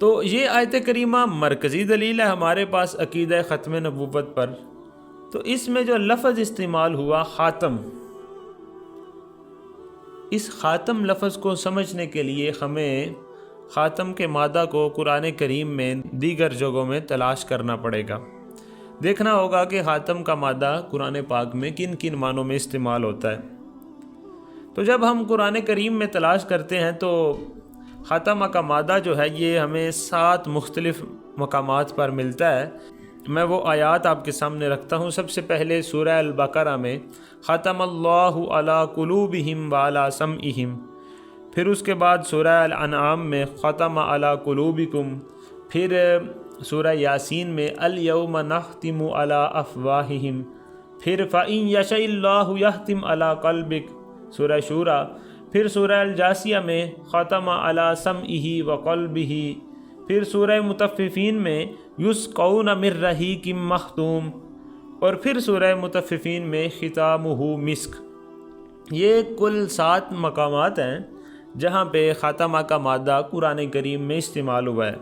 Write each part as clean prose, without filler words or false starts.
تو یہ آیت کریمہ مرکزی دلیل ہے ہمارے پاس عقیدہ ختم نبوت پر۔ تو اس میں جو لفظ استعمال ہوا خاتم، اس خاتم لفظ کو سمجھنے کے لیے ہمیں خاتم کے مادہ کو قرآن کریم میں دیگر جگہوں میں تلاش کرنا پڑے گا۔ دیکھنا ہوگا کہ خاتم کا مادہ قرآن پاک میں کن کن معنوں میں استعمال ہوتا ہے۔ تو جب ہم قرآن کریم میں تلاش کرتے ہیں تو خاتمہ کا مادہ جو ہے یہ ہمیں 7 مختلف مقامات پر ملتا ہے۔ میں وہ آیات آپ کے سامنے رکھتا ہوں۔ سب سے پہلے سورہ البقرہ میں ختم اللہ علی قلوبہم وعلی سمعہم، پھر اس کے بعد سورہ الانعام میں ختم علی قلوبکم، پھر سورہ یاسین میں الیوم نختم علی افواہہم، پھر فإن یشاء اللہ یختم علی قلبک سورہ شورى، پھر سورہ الجاثیہ میں ختم علی سمعہ وقلبہ، پھر سورہ مطففین میں یسقون من رحیق مختوم، اور پھر سورہ مطففین میں ختامہ مسک۔ یہ کل 7 مقامات ہیں جہاں پہ خاتمہ کا مادہ قرآن کریم میں استعمال ہوا ہے۔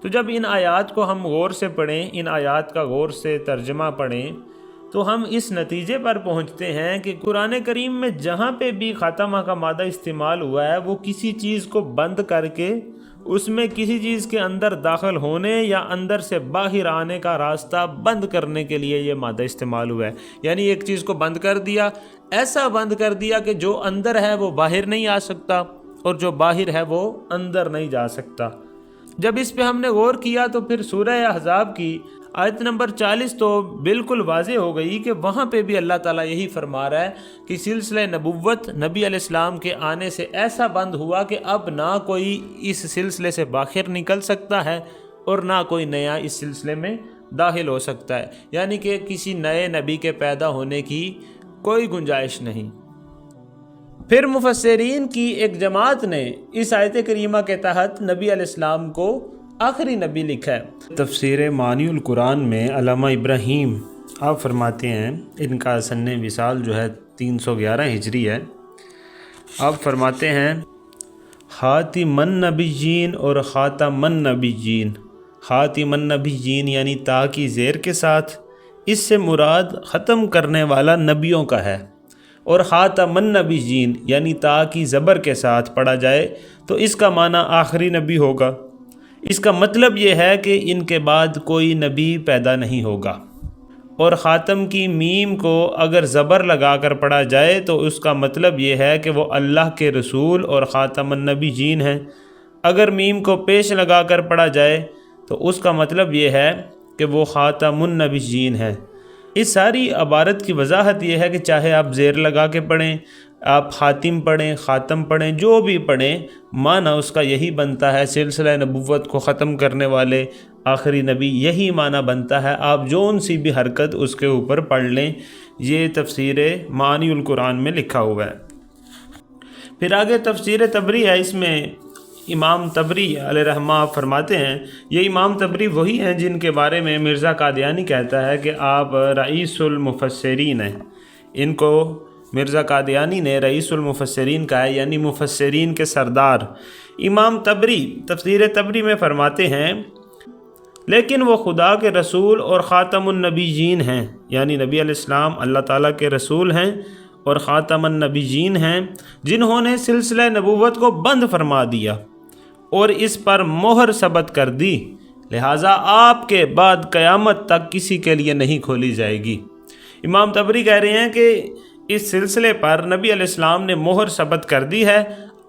تو جب ان آیات کو ہم غور سے پڑھیں، ان آیات کا غور سے ترجمہ پڑھیں، تو ہم اس نتیجے پر پہنچتے ہیں کہ قرآن کریم میں جہاں پہ بھی خاتمہ کا مادہ استعمال ہوا ہے وہ کسی چیز کو بند کر کے اس میں کسی چیز کے اندر داخل ہونے یا اندر سے باہر آنے کا راستہ بند کرنے کے لیے یہ مادہ استعمال ہوا ہے۔ یعنی ایک چیز کو بند کر دیا، ایسا بند کر دیا کہ جو اندر ہے وہ باہر نہیں آ سکتا اور جو باہر ہے وہ اندر نہیں جا سکتا۔ جب اس پہ ہم نے غور کیا تو پھر سورہ احزاب کی آیت نمبر 40 تو بالکل واضح ہو گئی کہ وہاں پہ بھی اللہ تعالیٰ یہی فرما رہا ہے کہ سلسلہ نبوت نبی علیہ السلام کے آنے سے ایسا بند ہوا کہ اب نہ کوئی اس سلسلے سے باہر نکل سکتا ہے اور نہ کوئی نیا اس سلسلے میں داخل ہو سکتا ہے، یعنی کہ کسی نئے نبی کے پیدا ہونے کی کوئی گنجائش نہیں۔ پھر مفسرین کی ایک جماعت نے اس آیت کریمہ کے تحت نبی علیہ السلام کو آخری نبی لکھا ہے۔ تفسیر معانی القرآن میں علامہ ابراہیم آپ فرماتے ہیں، ان کا سن وصال جو ہے 311 ہجری ہے، آپ فرماتے ہیں خاتم النبیین اور خاتم النبیین، خاتم النبیین یعنی تا کی زیر کے ساتھ، اس سے مراد ختم کرنے والا نبیوں کا ہے، اور خاتم النبیین یعنی تا کی زبر کے ساتھ پڑھا جائے تو اس کا معنی آخری نبی ہوگا۔ اس کا مطلب یہ ہے کہ ان کے بعد کوئی نبی پیدا نہیں ہوگا۔ اور خاتم کی میم کو اگر زبر لگا کر پڑھا جائے تو اس کا مطلب یہ ہے کہ وہ اللہ کے رسول اور خاتم النبیین ہیں۔ اگر میم کو پیش لگا کر پڑھا جائے تو اس کا مطلب یہ ہے کہ وہ خاتم النبیین ہیں۔ اس ساری عبارت کی وضاحت یہ ہے کہ چاہے آپ زیر لگا کے پڑھیں، آپ خاتم پڑھیں، خاتم پڑھیں، جو بھی پڑھیں، معنی اس کا یہی بنتا ہے، سلسلہ نبوت کو ختم کرنے والے آخری نبی، یہی معنی بنتا ہے۔ آپ جون سی بھی حرکت اس کے اوپر پڑھ لیں، یہ تفسیر معانی القرآن میں لکھا ہوا ہے۔ پھر آگے تفسیر تبری ہے، اس میں امام تبری علیہ رحمہ فرماتے ہیں، یہ امام تبری وہی ہیں جن کے بارے میں مرزا قادیانی کہتا ہے کہ آپ رئیس المفسرین ہیں۔ ان کو مرزا قادیانی نے رئیس المفسرین کہا ہے، یعنی مفسرین کے سردار۔ امام تبری تفسیر تبری میں فرماتے ہیں لیکن وہ خدا کے رسول اور خاتم النبیین ہیں، یعنی نبی علیہ السلام اللہ تعالیٰ کے رسول ہیں اور خاتم النبیین ہیں، جنہوں نے سلسلہ نبوت کو بند فرما دیا اور اس پر مہر ثبت کر دی، لہٰذا آپ کے بعد قیامت تک کسی کے لیے نہیں کھولی جائے گی۔ امام تبری کہہ رہے ہیں کہ اس سلسلے پر نبی علیہ السلام نے مہر ثبت کر دی ہے،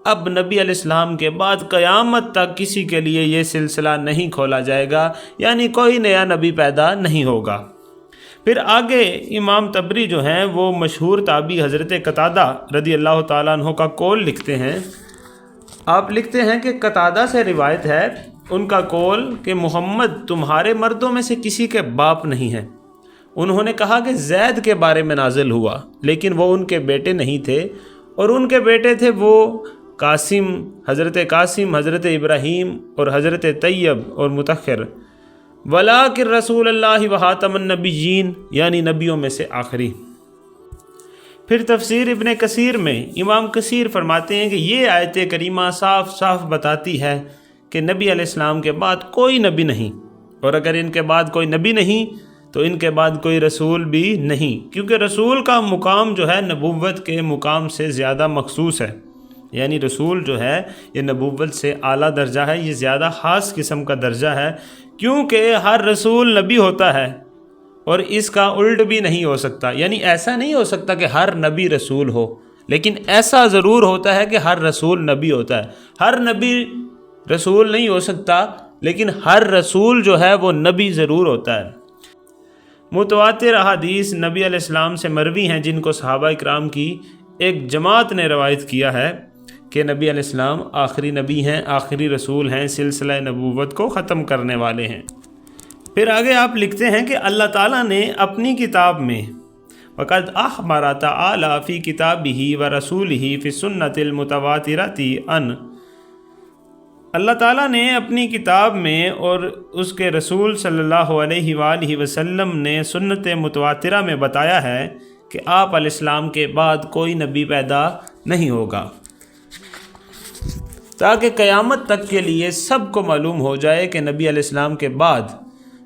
اب نبی علیہ السلام کے بعد قیامت تک کسی کے لیے یہ سلسلہ نہیں کھولا جائے گا، یعنی کوئی نیا نبی پیدا نہیں ہوگا۔ پھر آگے امام تبری جو ہیں وہ مشہور تابعی حضرت قتادہ رضی اللہ تعالیٰ عنہ کا قول لکھتے ہیں۔ آپ لکھتے ہیں کہ قتادہ سے روایت ہے ان کا قول کہ محمد تمہارے مردوں میں سے کسی کے باپ نہیں ہیں۔ انہوں نے کہا کہ زید کے بارے میں نازل ہوا، لیکن وہ ان کے بیٹے نہیں تھے، اور ان کے بیٹے تھے وہ قاسم، حضرت ابراہیم اور حضرت طیب اور متخر، ولاکن رسول اللہ و خاتم النبیین یعنی نبیوں میں سے آخری۔ پھر تفسیر ابن کثیر میں امام کثیر فرماتے ہیں کہ یہ آیت کریمہ صاف صاف بتاتی ہے کہ نبی علیہ السلام کے بعد کوئی نبی نہیں، اور اگر ان کے بعد کوئی نبی نہیں تو ان کے بعد کوئی رسول بھی نہیں، کیونکہ رسول کا مقام جو ہے نبوت کے مقام سے زیادہ مخصوص ہے، یعنی رسول جو ہے یہ نبوت سے اعلیٰ درجہ ہے، یہ زیادہ خاص قسم کا درجہ ہے، کیونکہ ہر رسول نبی ہوتا ہے اور اس کا الٹ بھی نہیں ہو سکتا، یعنی ایسا نہیں ہو سکتا کہ ہر نبی رسول ہو، لیکن ایسا ضرور ہوتا ہے کہ ہر رسول نبی ہوتا ہے۔ ہر نبی رسول نہیں ہو سکتا، لیکن ہر رسول جو ہے وہ نبی ضرور ہوتا ہے۔ متواتر احادیث نبی علیہ السلام سے مروی ہیں، جن کو صحابہ اکرام کی ایک جماعت نے روایت کیا ہے کہ نبی علیہ السلام آخری نبی ہیں، آخری رسول ہیں، سلسلہ نبوت کو ختم کرنے والے ہیں۔ پھر آگے آپ لکھتے ہیں کہ اللہ تعالیٰ نے اپنی کتاب میں وَقَدْ أَخْبَرَ تَعَالَى فِي كِتَابِهِ وَرَسُولِهِ فِي السُّنَّةِ الْمُتَوَاتِرَةِ أَنْ اللہ تعالیٰ نے اپنی کتاب میں اور اس کے رسول صلی اللہ علیہ وآلہ وسلم نے سنت متواترہ میں بتایا ہے کہ آپ علیہ السلام کے بعد کوئی نبی پیدا نہیں ہوگا، تاکہ قیامت تک کے لیے سب کو معلوم ہو جائے کہ نبی علیہ السلام کے بعد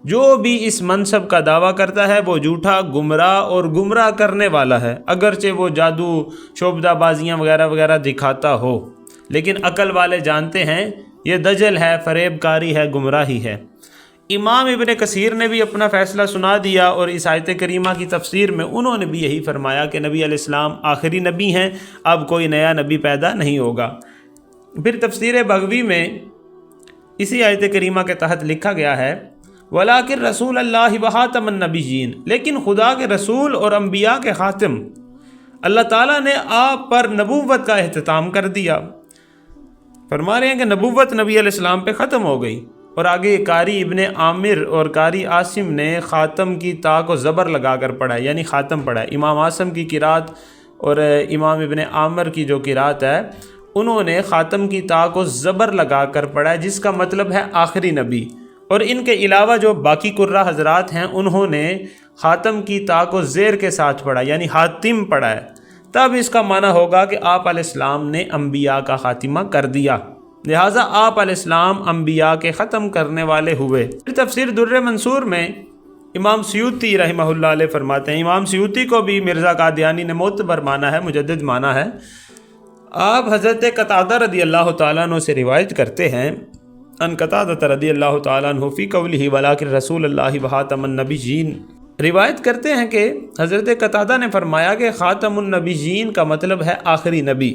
جو بھی اس منصب کا دعویٰ کرتا ہے وہ جھوٹا، گمراہ اور گمراہ کرنے والا ہے، اگرچہ وہ جادو، شعبدہ بازیاں وغیرہ وغیرہ دکھاتا ہو، لیکن عقل والے جانتے ہیں یہ دجل ہے، فریب کاری ہے، گمراہی ہے۔ امام ابن کثیر نے بھی اپنا فیصلہ سنا دیا، اور اس آیت کریمہ کی تفسیر میں انہوں نے بھی یہی فرمایا کہ نبی علیہ السلام آخری نبی ہیں، اب کوئی نیا نبی پیدا نہیں ہوگا۔ پھر تفسیر بغوی میں اسی آیت کریمہ کے تحت لکھا گیا ہے وَلَٰكِن رسول اللہ وَخَاتَمَ النَّبِيِّينَ، لیکن خدا کے رسول اور انبیاء کے خاتم اللہ تعالیٰ نے آپ پر نبوت کا اختتام کر دیا۔ فرما رہے ہیں کہ نبوت نبی علیہ السلام پہ ختم ہو گئی۔ اور آگے قاری ابن عامر اور قاری عاصم نے خاتم کی تا کو زبر لگا کر پڑھا ہے، یعنی خاتم پڑھا ہے۔ امام عاصم کی قرات اور امام ابن عامر کی جو قرات ہے انہوں نے خاتم کی تا کو زبر لگا کر پڑھا ہے، جس کا مطلب ہے آخری نبی۔ اور ان کے علاوہ جو باقی قراء حضرات ہیں انہوں نے خاتم کی تا کو زیر کے ساتھ پڑھا، یعنی حاتم پڑھا ہے، تب اس کا معنی ہوگا کہ آپ علیہ السلام نے انبیاء کا خاتمہ کر دیا، لہٰذا آپ علیہ السلام انبیاء کے ختم کرنے والے ہوئے۔ پھر تفسیر در منصور میں امام سیوطی رحمہ اللہ علیہ فرماتے ہیں، امام سیوطی کو بھی مرزا قادیانی نے معتبر مانا ہے، مجدد مانا ہے۔ آپ حضرت قتادہ رضی اللہ تعالیٰ عنہ سے روایت کرتے ہیں ان قتادہ رضی اللہ تعالیٰ عنہ فی قولہ ولیکن رسول اللہ وخاتم النبیین، روایت کرتے ہیں کہ حضرت قتادہ نے فرمایا کہ خاتم النبیین کا مطلب ہے آخری نبی،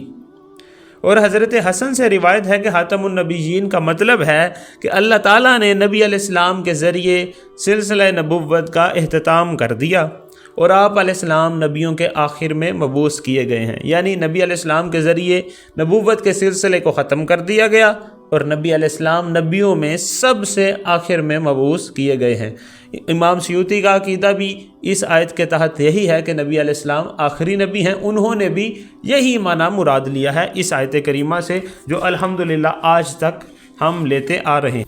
اور حضرت حسن سے روایت ہے کہ خاتم النبیین کا مطلب ہے کہ اللہ تعالیٰ نے نبی علیہ السلام کے ذریعے سلسلہ نبوت کا اختتام کر دیا، اور آپ علیہ السلام نبیوں کے آخر میں مبعوث کیے گئے ہیں، یعنی نبی علیہ السلام کے ذریعے نبوت کے سلسلے کو ختم کر دیا گیا، اور نبی علیہ السلام نبیوں میں سب سے آخر میں مبعوث کیے گئے ہیں۔ امام سیوطی کا عقیدہ بھی اس آیت کے تحت یہی ہے کہ نبی علیہ السلام آخری نبی ہیں، انہوں نے بھی یہی معنی مراد لیا ہے اس آیت کریمہ سے، جو الحمدللہ آج تک ہم لیتے آ رہے ہیں۔